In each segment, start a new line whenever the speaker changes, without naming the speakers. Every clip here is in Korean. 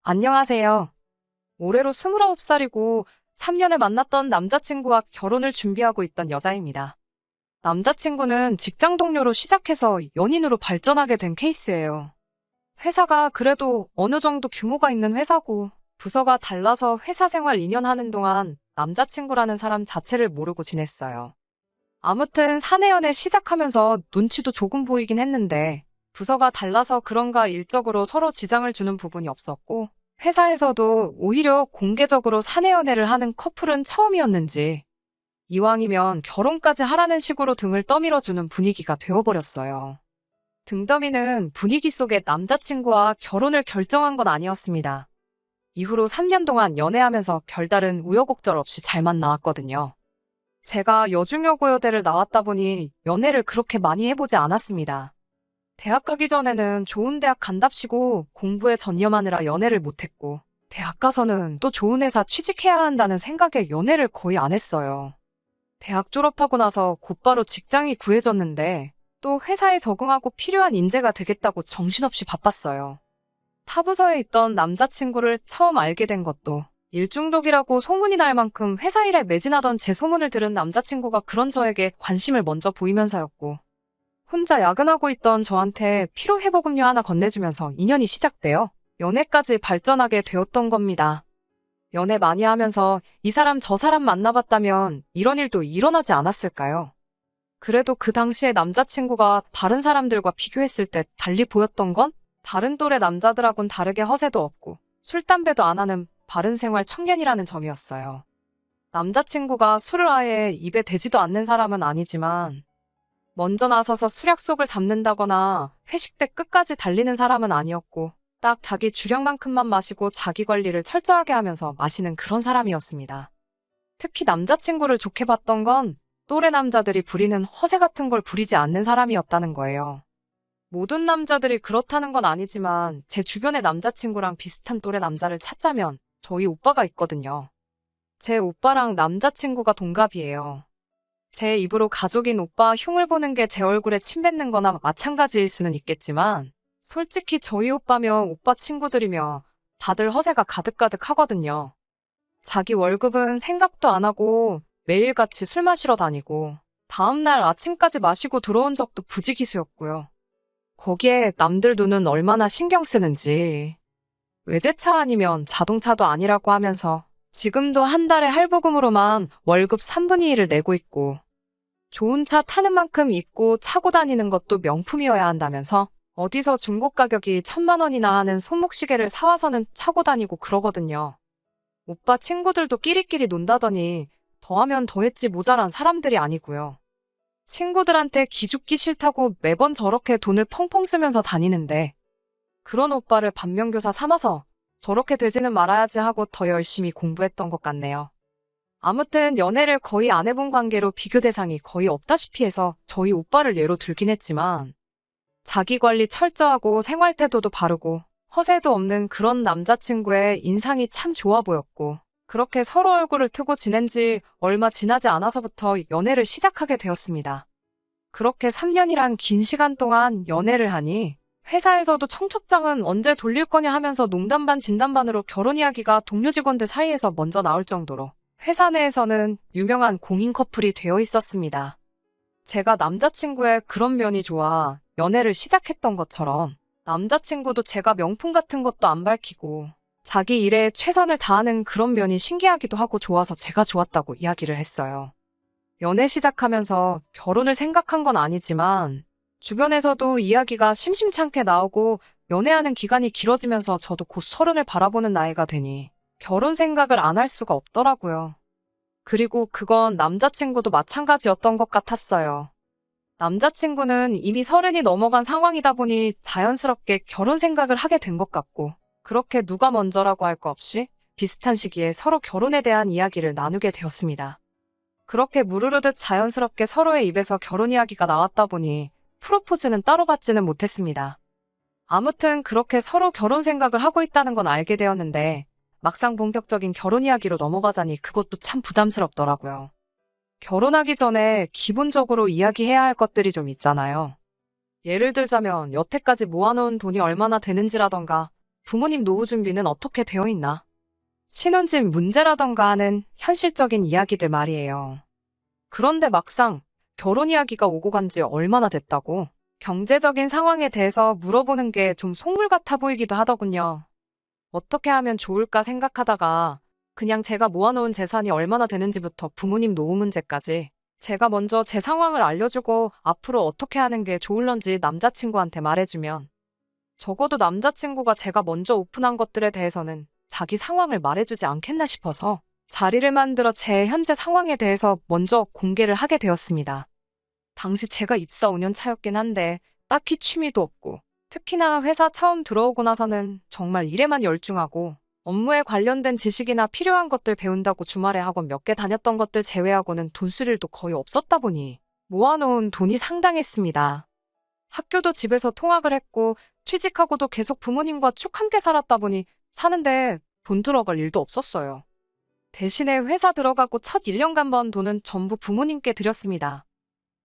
안녕하세요. 올해로 29살이고 3년을 만났던 남자친구와 결혼을 준비하고 있던 여자입니다. 남자친구는 직장 동료로 시작해서 연인으로 발전하게 된 케이스예요. 회사가 그래도 어느 정도 규모가 있는 회사고 부서가 달라서 회사 생활 2년 하는 동안 남자친구라는 사람 자체를 모르고 지냈어요. 아무튼 사내 연애 시작하면서 눈치도 조금 보이긴 했는데 부서가 달라서 그런가 일적으로 서로 지장을 주는 부분이 없었고 회사에서도 오히려 공개적으로 사내 연애를 하는 커플은 처음이었는지 이왕이면 결혼까지 하라는 식으로 등을 떠밀어주는 분위기가 되어버렸어요. 등더미는 분위기 속에 남자친구와 결혼을 결정한 건 아니었습니다. 이후로 3년 동안 연애하면서 별다른 우여곡절 없이 잘만 나왔거든요. 제가 여중여고여대를 나왔다 보니 연애를 그렇게 많이 해보지 않았습니다. 대학 가기 전에는 좋은 대학 간답시고 공부에 전념하느라 연애를 못했고 대학 가서는 또 좋은 회사 취직해야 한다는 생각에 연애를 거의 안 했어요. 대학 졸업하고 나서 곧바로 직장이 구해졌는데 또 회사에 적응하고 필요한 인재가 되겠다고 정신없이 바빴어요. 타부서에 있던 남자친구를 처음 알게 된 것도 일 중독이라고 소문이 날 만큼 회사 일에 매진하던 제 소문을 들은 남자친구가 그런 저에게 관심을 먼저 보이면서였고 혼자 야근하고 있던 저한테 피로회복음료 하나 건네주면서 인연이 시작되어 연애까지 발전하게 되었던 겁니다. 연애 많이 하면서 이 사람 저 사람 만나봤다면 이런 일도 일어나지 않았을까요? 그래도 그 당시에 남자친구가 다른 사람들과 비교했을 때 달리 보였던 건 다른 또래 남자들하고는 다르게 허세도 없고 술, 담배도 안 하는 바른 생활 청년이라는 점이었어요. 남자친구가 술을 아예 입에 대지도 않는 사람은 아니지만 먼저 나서서 술 약속을 잡는다거나 회식 때 끝까지 달리는 사람은 아니었고 딱 자기 주량만큼만 마시고 자기 관리를 철저하게 하면서 마시는 그런 사람이었습니다. 특히 남자친구를 좋게 봤던 건 또래 남자들이 부리는 허세 같은 걸 부리지 않는 사람이었다는 거예요. 모든 남자들이 그렇다는 건 아니지만 제 주변의 남자친구랑 비슷한 또래 남자를 찾자면 저희 오빠가 있거든요. 제 오빠랑 남자친구가 동갑이에요. 제 입으로 가족인 오빠 흉을 보는 게 제 얼굴에 침 뱉는 거나 마찬가지일 수는 있겠지만 솔직히 저희 오빠며 오빠 친구들이며 다들 허세가 가득가득 하거든요. 자기 월급은 생각도 안 하고 매일같이 술 마시러 다니고 다음날 아침까지 마시고 들어온 적도 부지기수였고요. 거기에 남들 눈은 얼마나 신경 쓰는지. 외제차 아니면 자동차도 아니라고 하면서 지금도 한 달에 할부금으로만 월급 3분의 1을 내고 있고 좋은 차 타는 만큼 입고 차고 다니는 것도 명품이어야 한다면서 어디서 중고 가격이 1,000만 원이나 하는 손목시계를 사와서는 차고 다니고 그러거든요. 오빠 친구들도 끼리끼리 논다더니 더하면 더했지 모자란 사람들이 아니고요. 친구들한테 기죽기 싫다고 매번 저렇게 돈을 펑펑 쓰면서 다니는데 그런 오빠를 반면교사 삼아서 저렇게 되지는 말아야지 하고 더 열심히 공부했던 것 같네요. 아무튼 연애를 거의 안 해본 관계로 비교 대상이 거의 없다시피 해서 저희 오빠를 예로 들긴 했지만 자기 관리 철저하고 생활 태도도 바르고 허세도 없는 그런 남자친구의 인상이 참 좋아 보였고 그렇게 서로 얼굴을 트고 지낸 지 얼마 지나지 않아서부터 연애를 시작하게 되었습니다. 그렇게 3년이란 긴 시간 동안 연애를 하니 회사에서도 청첩장은 언제 돌릴 거냐 하면서 농담 반 진담 반으로 결혼 이야기가 동료 직원들 사이에서 먼저 나올 정도로 회사 내에서는 유명한 공인 커플이 되어 있었습니다. 제가 남자친구의 그런 면이 좋아 연애를 시작했던 것처럼 남자친구도 제가 명품 같은 것도 안 밝히고 자기 일에 최선을 다하는 그런 면이 신기하기도 하고 좋아서 제가 좋았다고 이야기를 했어요. 연애 시작하면서 결혼을 생각한 건 아니지만 주변에서도 이야기가 심심찮게 나오고 연애하는 기간이 길어지면서 저도 곧 30을 바라보는 나이가 되니 결혼 생각을 안 할 수가 없더라고요. 그리고 그건 남자친구도 마찬가지였던 것 같았어요. 남자친구는 이미 30이 넘어간 상황이다 보니 자연스럽게 결혼 생각을 하게 된 것 같고 그렇게 누가 먼저라고 할 거 없이 비슷한 시기에 서로 결혼에 대한 이야기를 나누게 되었습니다. 그렇게 무르르듯 자연스럽게 서로의 입에서 결혼 이야기가 나왔다 보니 프로포즈는 따로 받지는 못했습니다. 아무튼 그렇게 서로 결혼 생각을 하고 있다는 건 알게 되었는데 막상 본격적인 결혼 이야기로 넘어가자니 그것도 참 부담스럽더라고요. 결혼하기 전에 기본적으로 이야기해야 할 것들이 좀 있잖아요. 예를 들자면 여태까지 모아놓은 돈이 얼마나 되는지라던가 부모님 노후 준비는 어떻게 되어 있나? 신혼집 문제라던가 하는 현실적인 이야기들 말이에요. 그런데 막상 결혼 이야기가 오고 간지 얼마나 됐다고 경제적인 상황에 대해서 물어보는 게 좀 속물 같아 보이기도 하더군요. 어떻게 하면 좋을까 생각하다가 그냥 제가 모아놓은 재산이 얼마나 되는지부터 부모님 노후 문제까지 제가 먼저 제 상황을 알려주고 앞으로 어떻게 하는 게 좋을런지 남자친구한테 말해주면 적어도 남자친구가 제가 먼저 오픈한 것들에 대해서는 자기 상황을 말해주지 않겠나 싶어서 자리를 만들어 제 현재 상황에 대해서 먼저 공개를 하게 되었습니다. 당시 제가 입사 5년 차였긴 한데 딱히 취미도 없고 특히나 회사 처음 들어오고 나서는 정말 일에만 열중하고 업무에 관련된 지식이나 필요한 것들 배운다고 주말에 학원 몇 개 다녔던 것들 제외하고는 돈 쓸 일도 거의 없었다 보니 모아놓은 돈이 상당했습니다. 학교도 집에서 통학을 했고 취직하고도 계속 부모님과 쭉 함께 살았다 보니 사는데 돈 들어갈 일도 없었어요. 대신에 회사 들어가고 첫 1년간 번 돈은 전부 부모님께 드렸습니다.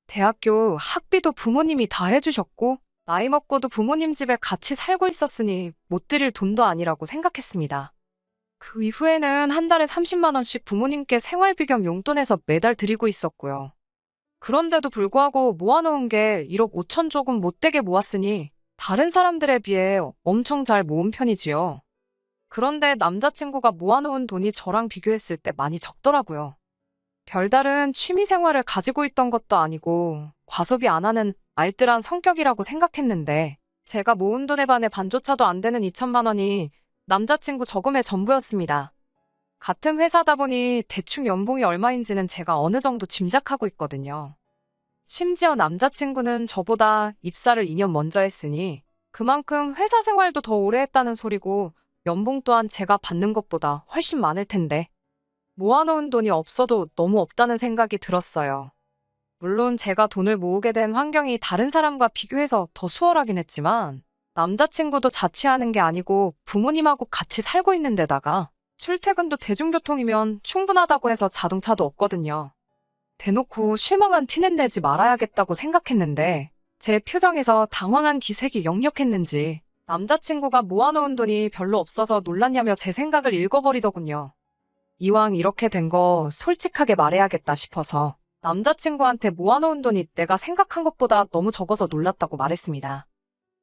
대학교 학비도 부모님이 다 해주셨고 나이 먹고도 부모님 집에 같이 살고 있었으니 못 드릴 돈도 아니라고 생각했습니다. 그 이후에는 한 달에 30만 원씩 부모님께 생활비 겸 용돈에서 매달 드리고 있었고요. 그런데도 불구하고 모아놓은 게 1억 5천 조금 못되게 모았으니 다른 사람들에 비해 엄청 잘 모은 편이지요. 그런데 남자친구가 모아놓은 돈이 저랑 비교했을 때 많이 적더라고요. 별다른 취미 생활을 가지고 있던 것도 아니고 과소비 안 하는 알뜰한 성격이라고 생각했는데 제가 모은 돈에 반해 반조차도 안 되는 2천만 원이 남자친구 저금의 전부였습니다. 같은 회사다 보니 대충 연봉이 얼마인지는 제가 어느 정도 짐작하고 있거든요. 심지어 남자친구는 저보다 입사를 2년 먼저 했으니 그만큼 회사 생활도 더 오래 했다는 소리고 연봉 또한 제가 받는 것보다 훨씬 많을 텐데 모아놓은 돈이 없어도 너무 없다는 생각이 들었어요. 물론 제가 돈을 모으게 된 환경이 다른 사람과 비교해서 더 수월하긴 했지만 남자친구도 자취하는 게 아니고 부모님하고 같이 살고 있는 데다가 출퇴근도 대중교통이면 충분하다고 해서 자동차도 없거든요. 대놓고 실망한 티는 내지 말아야겠다고 생각했는데 제 표정에서 당황한 기색이 역력했는지 남자친구가 모아놓은 돈이 별로 없어서 놀랐냐며 제 생각을 읽어버리더군요. 이왕 이렇게 된 거 솔직하게 말해야겠다 싶어서 남자친구한테 모아놓은 돈이 내가 생각한 것보다 너무 적어서 놀랐다고 말했습니다.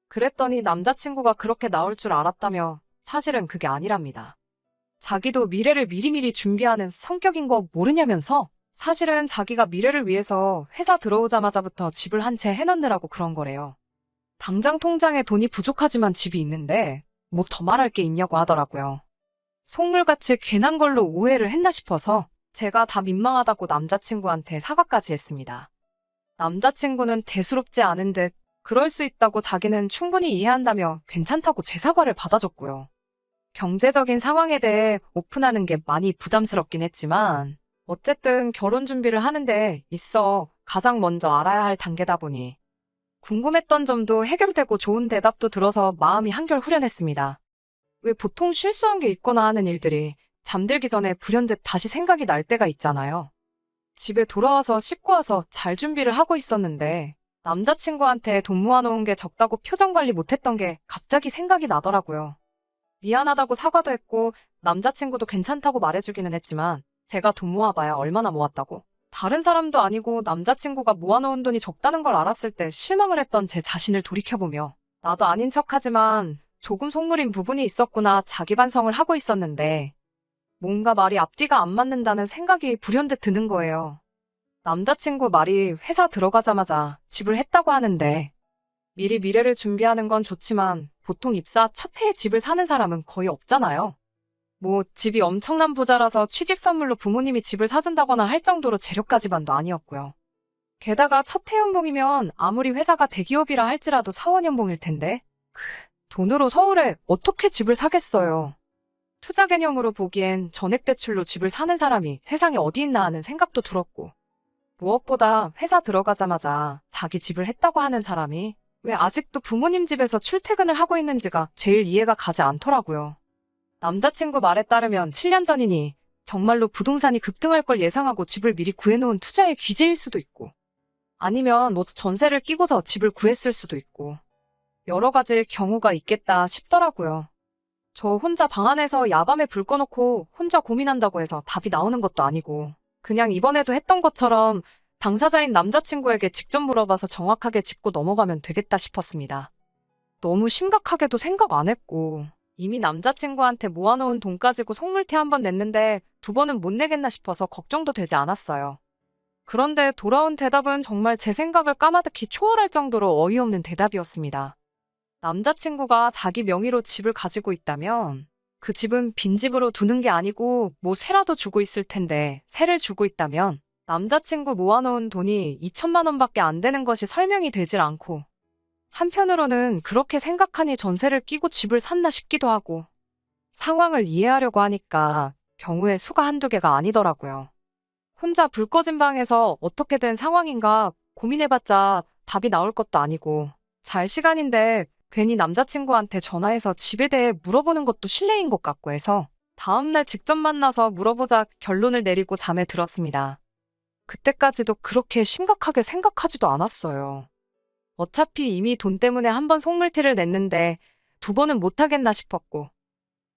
그랬더니 남자친구가 그렇게 나올 줄 알았다며 사실은 그게 아니랍니다. 자기도 미래를 미리미리 준비하는 성격인 거 모르냐면서 사실은 자기가 미래를 위해서 회사 들어오자마자부터 집을 한 채 해놓느라고 그런 거래요. 당장 통장에 돈이 부족하지만 집이 있는데 뭐 더 말할 게 있냐고 하더라고요. 속물같이 괜한 걸로 오해를 했나 싶어서 제가 다 민망하다고 남자친구한테 사과까지 했습니다. 남자친구는 대수롭지 않은 듯 그럴 수 있다고 자기는 충분히 이해한다며 괜찮다고 제 사과를 받아줬고요. 경제적인 상황에 대해 오픈하는 게 많이 부담스럽긴 했지만 어쨌든 결혼 준비를 하는데 있어 가장 먼저 알아야 할 단계다 보니 궁금했던 점도 해결되고 좋은 대답도 들어서 마음이 한결 후련했습니다. 왜 보통 실수한 게 있거나 하는 일들이 잠들기 전에 불현듯 다시 생각이 날 때가 있잖아요. 집에 돌아와서 씻고 와서 잘 준비를 하고 있었는데 남자친구한테 돈 모아놓은 게 적다고 표정 관리 못했던 게 갑자기 생각이 나더라고요. 미안하다고 사과도 했고 남자친구도 괜찮다고 말해주기는 했지만 제가 돈 모아봐야 얼마나 모았다고. 다른 사람도 아니고 남자친구가 모아놓은 돈이 적다는 걸 알았을 때 실망을 했던 제 자신을 돌이켜보며 나도 아닌 척하지만 조금 속물인 부분이 있었구나 자기 반성을 하고 있었는데 뭔가 말이 앞뒤가 안 맞는다는 생각이 불현듯 드는 거예요. 남자친구 말이 회사 들어가자마자 집을 했다고 하는데 미리 미래를 준비하는 건 좋지만 보통 입사 첫 해에 집을 사는 사람은 거의 없잖아요. 뭐 집이 엄청난 부자라서 취직 선물로 부모님이 집을 사준다거나 할 정도로 재력가지만도 아니었고요. 게다가 첫 해 연봉이면 아무리 회사가 대기업이라 할지라도 사원 연봉일 텐데 돈으로 서울에 어떻게 집을 사겠어요. 투자 개념으로 보기엔 전액대출로 집을 사는 사람이 세상에 어디 있나 하는 생각도 들었고 무엇보다 회사 들어가자마자 자기 집을 했다고 하는 사람이 왜 아직도 부모님 집에서 출퇴근을 하고 있는지가 제일 이해가 가지 않더라고요. 남자친구 말에 따르면 7년 전이니 정말로 부동산이 급등할 걸 예상하고 집을 미리 구해놓은 투자의 귀재일 수도 있고 아니면 뭐 전세를 끼고서 집을 구했을 수도 있고 여러 가지 경우가 있겠다 싶더라고요. 저 혼자 방 안에서 야밤에 불 꺼놓고 혼자 고민한다고 해서 답이 나오는 것도 아니고 그냥 이번에도 했던 것처럼 당사자인 남자친구에게 직접 물어봐서 정확하게 짚고 넘어가면 되겠다 싶었습니다. 너무 심각하게도 생각 안 했고 이미 남자친구한테 모아놓은 돈 가지고 속물티 한 번 냈는데 두 번은 못 내겠나 싶어서 걱정도 되지 않았어요. 그런데 돌아온 대답은 정말 제 생각을 까마득히 초월할 정도로 어이없는 대답이었습니다. 남자친구가 자기 명의로 집을 가지고 있다면 그 집은 빈집으로 두는 게 아니고 뭐 세라도 주고 있을 텐데 세를 주고 있다면 남자친구 모아놓은 돈이 2천만 원밖에 안 되는 것이 설명이 되질 않고 한편으로는 그렇게 생각하니 전세를 끼고 집을 샀나 싶기도 하고 상황을 이해하려고 하니까 경우의 수가 한두 개가 아니더라고요. 혼자 불 꺼진 방에서 어떻게 된 상황인가 고민해봤자 답이 나올 것도 아니고 잘 시간인데 괜히 남자친구한테 전화해서 집에 대해 물어보는 것도 실례인 것 같고 해서 다음날 직접 만나서 물어보자 결론을 내리고 잠에 들었습니다. 그때까지도 그렇게 심각하게 생각하지도 않았어요. 어차피 이미 돈 때문에 한 번 속물티를 냈는데 두 번은 못하겠나 싶었고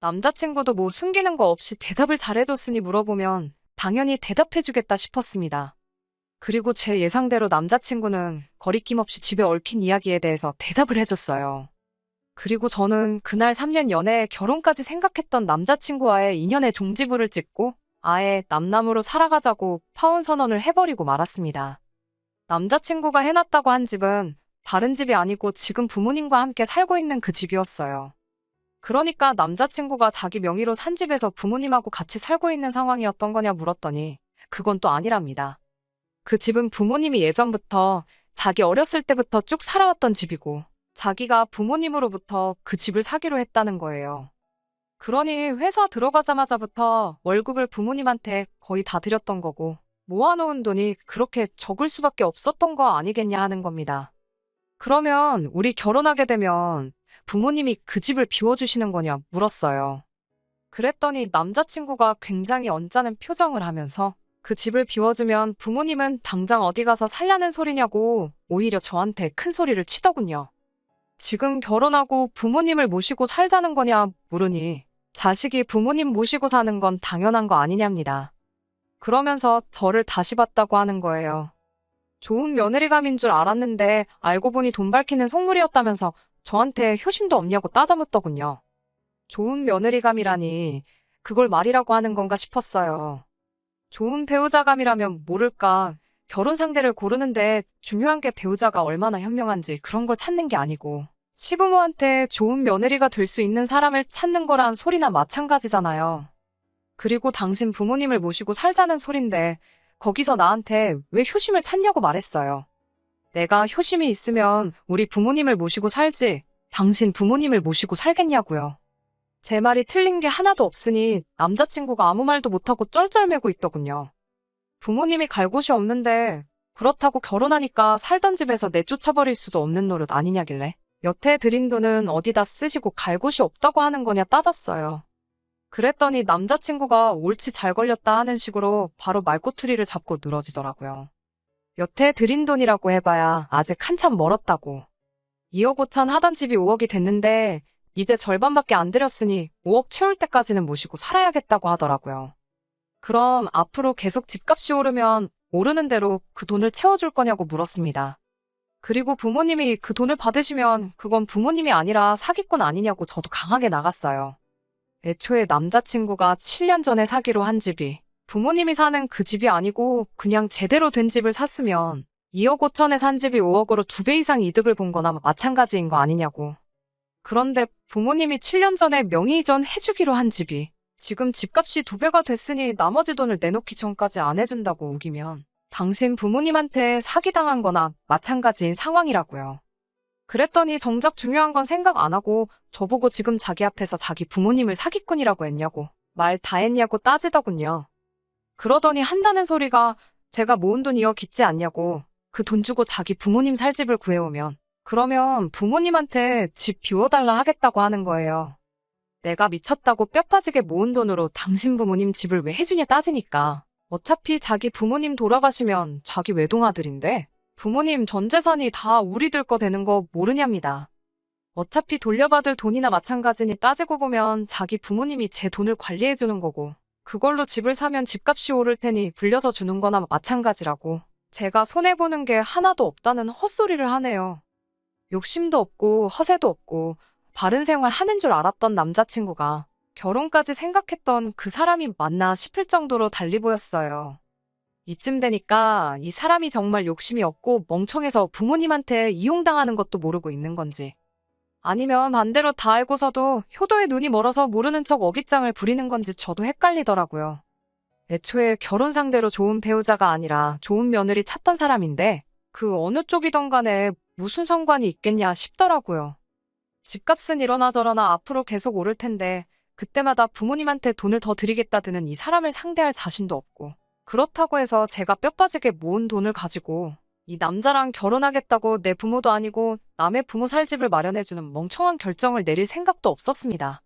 남자친구도 뭐 숨기는 거 없이 대답을 잘해줬으니 물어보면 당연히 대답해주겠다 싶었습니다. 그리고 제 예상대로 남자친구는 거리낌 없이 집에 얽힌 이야기에 대해서 대답을 해줬어요. 그리고 저는 그날 3년 연애에 결혼까지 생각했던 남자친구와의 인연의 종지부를 찍고 아예 남남으로 살아가자고 파혼 선언을 해버리고 말았습니다. 남자친구가 해놨다고 한 집은 다른 집이 아니고 지금 부모님과 함께 살고 있는 그 집이었어요. 그러니까 남자친구가 자기 명의로 산 집에서 부모님하고 같이 살고 있는 상황이었던 거냐 물었더니 그건 또 아니랍니다. 그 집은 부모님이 예전부터 자기 어렸을 때부터 쭉 살아왔던 집이고 자기가 부모님으로부터 그 집을 사기로 했다는 거예요. 그러니 회사 들어가자마자부터 월급을 부모님한테 거의 다 드렸던 거고 모아놓은 돈이 그렇게 적을 수밖에 없었던 거 아니겠냐 하는 겁니다. 그러면 우리 결혼하게 되면 부모님이 그 집을 비워주시는 거냐 물었어요. 그랬더니 남자친구가 굉장히 언짢은 표정을 하면서 그 집을 비워주면 부모님은 당장 어디 가서 살라는 소리냐고 오히려 저한테 큰 소리를 치더군요. 지금 결혼하고 부모님을 모시고 살자는 거냐 물으니 자식이 부모님 모시고 사는 건 당연한 거 아니냐입니다. 그러면서 저를 다시 봤다고 하는 거예요. 좋은 며느리감인 줄 알았는데 알고 보니 돈 밝히는 속물이었다면서 저한테 효심도 없냐고 따져묻더군요. 좋은 며느리감이라니 그걸 말이라고 하는 건가 싶었어요. 좋은 배우자감이라면 모를까 결혼 상대를 고르는데 중요한 게 배우자가 얼마나 현명한지 그런 걸 찾는 게 아니고 시부모한테 좋은 며느리가 될 수 있는 사람을 찾는 거란 소리나 마찬가지잖아요. 그리고 당신 부모님을 모시고 살자는 소린데 거기서 나한테 왜 효심을 찾냐고 말했어요. 내가 효심이 있으면 우리 부모님을 모시고 살지 당신 부모님을 모시고 살겠냐고요. 제 말이 틀린 게 하나도 없으니 남자친구가 아무 말도 못하고 쩔쩔매고 있더군요. 부모님이 갈 곳이 없는데 그렇다고 결혼하니까 살던 집에서 내쫓아버릴 수도 없는 노릇 아니냐길래 여태 드린 돈은 어디다 쓰시고 갈 곳이 없다고 하는 거냐 따졌어요. 그랬더니 남자친구가 옳지 잘 걸렸다 하는 식으로 바로 말꼬투리를 잡고 늘어지더라고요. 여태 드린 돈이라고 해봐야 아직 한참 멀었다고. 2억 5천 하던 집이 5억이 됐는데 이제 절반밖에 안 들였으니 5억 채울 때까지는 모시고 살아야겠다고 하더라고요. 그럼 앞으로 계속 집값이 오르면 오르는 대로 그 돈을 채워줄 거냐고 물었습니다. 그리고 부모님이 그 돈을 받으시면 그건 부모님이 아니라 사기꾼 아니냐고 저도 강하게 나갔어요. 애초에 남자친구가 7년 전에 사기로 한 집이 부모님이 사는 그 집이 아니고 그냥 제대로 된 집을 샀으면 2억 5천에 산 집이 5억으로 2배 이상 이득을 본 거나 마찬가지인 거 아니냐고. 그런데 부모님이 7년 전에 명의이전 해주기로 한 집이 지금 집값이 2배가 됐으니 나머지 돈을 내놓기 전까지 안 해준다고 우기면 당신 부모님한테 사기당한 거나 마찬가지인 상황이라고요. 그랬더니 정작 중요한 건 생각 안 하고 저보고 지금 자기 앞에서 자기 부모님을 사기꾼이라고 했냐고 말 다 했냐고 따지더군요. 그러더니 한다는 소리가 제가 모은 돈 이어 깃지 않냐고 그 돈 주고 자기 부모님 살 집을 구해오면 그러면 부모님한테 집 비워달라 하겠다고 하는 거예요. 내가 미쳤다고 뼈 빠지게 모은 돈으로 당신 부모님 집을 왜 해주냐 따지니까 어차피 자기 부모님 돌아가시면 자기 외동아들인데 부모님 전 재산이 다 우리들 거 되는 거 모르냐입니다. 어차피 돌려받을 돈이나 마찬가지니 따지고 보면 자기 부모님이 제 돈을 관리해주는 거고, 그걸로 집을 사면 집값이 오를 테니 불려서 주는 거나 마찬가지라고. 제가 손해보는 게 하나도 없다는 헛소리를 하네요. 욕심도 없고 허세도 없고 바른 생활 하는 줄 알았던 남자친구가 결혼까지 생각했던 그 사람이 맞나 싶을 정도로 달리 보였어요. 이쯤 되니까 이 사람이 정말 욕심이 없고 멍청해서 부모님한테 이용당하는 것도 모르고 있는 건지, 아니면 반대로 다 알고서도 효도에 눈이 멀어서 모르는 척 어깃장을 부리는 건지 저도 헷갈리더라고요. 애초에 결혼 상대로 좋은 배우자가 아니라 좋은 며느리 찾던 사람인데 그 어느 쪽이던 간에 무슨 상관이 있겠냐 싶더라고요. 집값은 이러나 저러나 앞으로 계속 오를 텐데 그때마다 부모님한테 돈을 더 드리겠다 드는 이 사람을 상대할 자신도 없고, 그렇다고 해서 제가 뼈 빠지게 모은 돈을 가지고 이 남자랑 결혼하겠다고 내 부모도 아니고 남의 부모 살 집을 마련해주는 멍청한 결정을 내릴 생각도 없었습니다.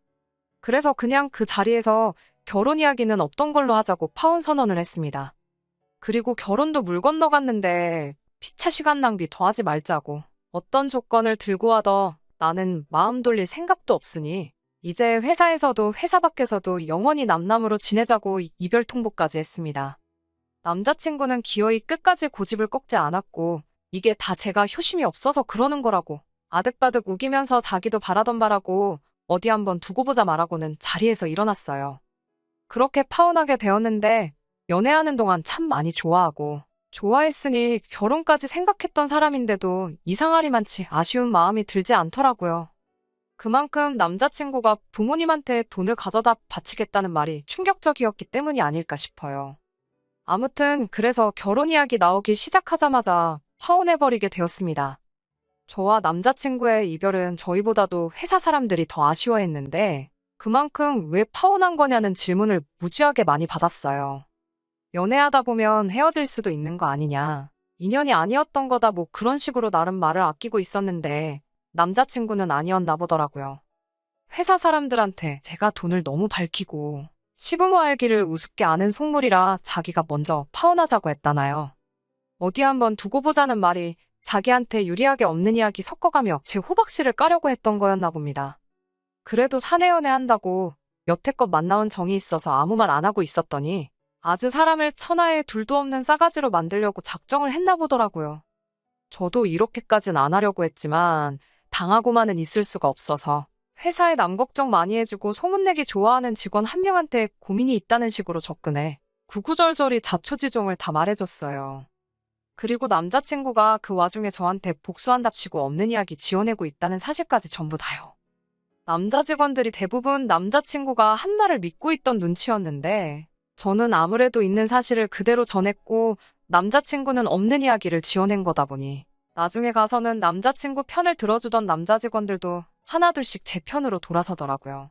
그래서 그냥 그 자리에서 결혼 이야기는 없던 걸로 하자고 파혼 선언을 했습니다. 그리고 결혼도 물 건너갔는데 피차 시간 낭비 더 하지 말자고. 어떤 조건을 들고 와도 나는 마음 돌릴 생각도 없으니 이제 회사에서도 회사 밖에서도 영원히 남남으로 지내자고 이별 통보까지 했습니다. 남자친구는 기어이 끝까지 고집을 꺾지 않았고 이게 다 제가 효심이 없어서 그러는 거라고 아득바득 우기면서 자기도 바라던 바라고 어디 한번 두고 보자 말하고는 자리에서 일어났어요. 그렇게 파혼하게 되었는데 연애하는 동안 참 많이 좋아하고 좋아했으니 결혼까지 생각했던 사람인데도 이상하리만치 아쉬운 마음이 들지 않더라고요. 그만큼 남자친구가 부모님한테 돈을 가져다 바치겠다는 말이 충격적이었기 때문이 아닐까 싶어요. 아무튼 그래서 결혼 이야기 나오기 시작하자마자 파혼해버리게 되었습니다. 저와 남자친구의 이별은 저희보다도 회사 사람들이 더 아쉬워했는데 그만큼 왜 파혼한 거냐는 질문을 무지하게 많이 받았어요. 연애하다 보면 헤어질 수도 있는 거 아니냐. 인연이 아니었던 거다 뭐 그런 식으로 나름 말을 아끼고 있었는데 남자친구는 아니었나 보더라고요. 회사 사람들한테 제가 돈을 너무 밝히고 시부모 알기를 우습게 아는 속물이라 자기가 먼저 파혼하자고 했다나요. 어디 한번 두고 보자는 말이 자기한테 유리하게 없는 이야기 섞어가며 제 호박씨를 까려고 했던 거였나 봅니다. 그래도 사내 연애한다고 여태껏 만나온 정이 있어서 아무 말 안 하고 있었더니 아주 사람을 천하에 둘도 없는 싸가지로 만들려고 작정을 했나 보더라고요. 저도 이렇게까진 안 하려고 했지만 당하고만은 있을 수가 없어서 회사에 남 걱정 많이 해주고 소문내기 좋아하는 직원 한 명한테 고민이 있다는 식으로 접근해 구구절절히 자초지종을 다 말해줬어요. 그리고 남자친구가 그 와중에 저한테 복수한답시고 없는 이야기 지어내고 있다는 사실까지 전부 다요. 남자 직원들이 대부분 남자친구가 한 말을 믿고 있던 눈치였는데 저는 아무래도 있는 사실을 그대로 전했고 남자친구는 없는 이야기를 지어낸 거다 보니 나중에 가서는 남자친구 편을 들어주던 남자 직원들도 하나둘씩 제 편으로 돌아서더라고요.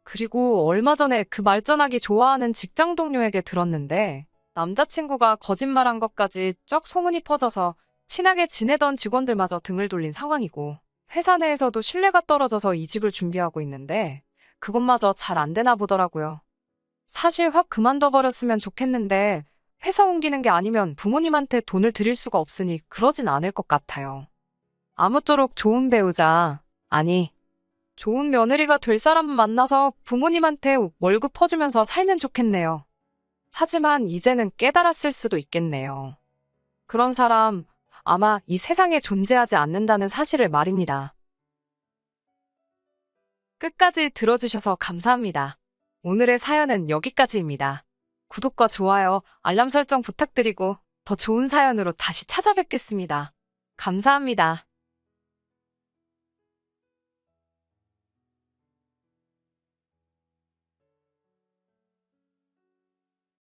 그리고 얼마 전에 그 말전하기 좋아하는 직장 동료에게 들었는데 남자친구가 거짓말한 것까지 쩍 소문이 퍼져서 친하게 지내던 직원들마저 등을 돌린 상황이고 회사 내에서도 신뢰가 떨어져서 이직을 준비하고 있는데 그것마저 잘 안 되나 보더라고요. 사실 확 그만둬버렸으면 좋겠는데 회사 옮기는 게 아니면 부모님한테 돈을 드릴 수가 없으니 그러진 않을 것 같아요. 아무쪼록 좋은 배우자, 아니, 좋은 며느리가 될 사람을 만나서 부모님한테 월급 퍼주면서 살면 좋겠네요. 하지만 이제는 깨달았을 수도 있겠네요. 그런 사람 아마 이 세상에 존재하지 않는다는 사실을 말입니다. 끝까지 들어주셔서 감사합니다. 오늘의 사연은 여기까지입니다. 구독과 좋아요, 알람 설정 부탁드리고 더 좋은 사연으로 다시 찾아뵙겠습니다. 감사합니다.